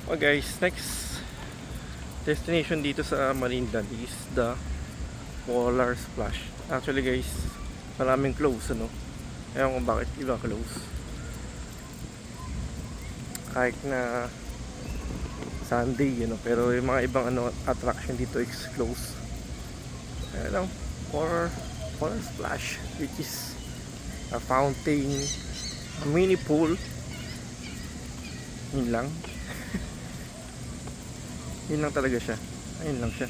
Oh guys, next destination dito sa Marindan is the Polar Splash. Actually guys, maraming close ano. Ewan kung bakit iba close. Kahit na Sunday, pero yung mga ibang attraction dito is close. Ayan lang, Polar Splash, which is a fountain, a mini pool. Yun lang. Yun lang talaga siya. Ayun lang siya.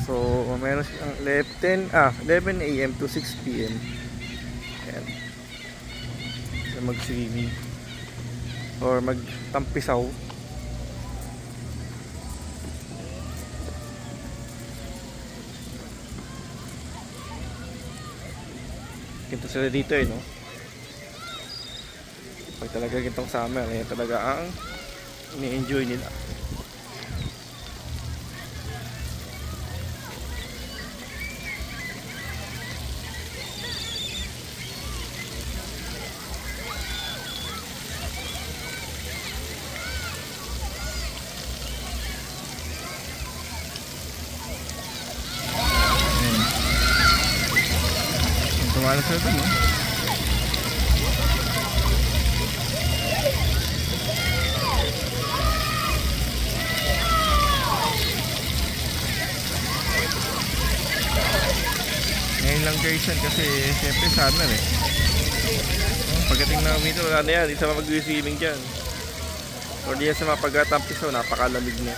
So, meron siyang 11 a.m. to 6 p.m. Ayan. So, mag-swimming or magtampisaw. Kinto sila dito no? Pag talaga gintong summer, ayan talaga ang ini-enjoy nila. Tumalas na ito, no? Ngayon lang guys yan kasi syempre summer pagdating na dito wala na yan, di sa mag-swimming dyan or di yan sa mga pagkatampisaw, napakalamig niya.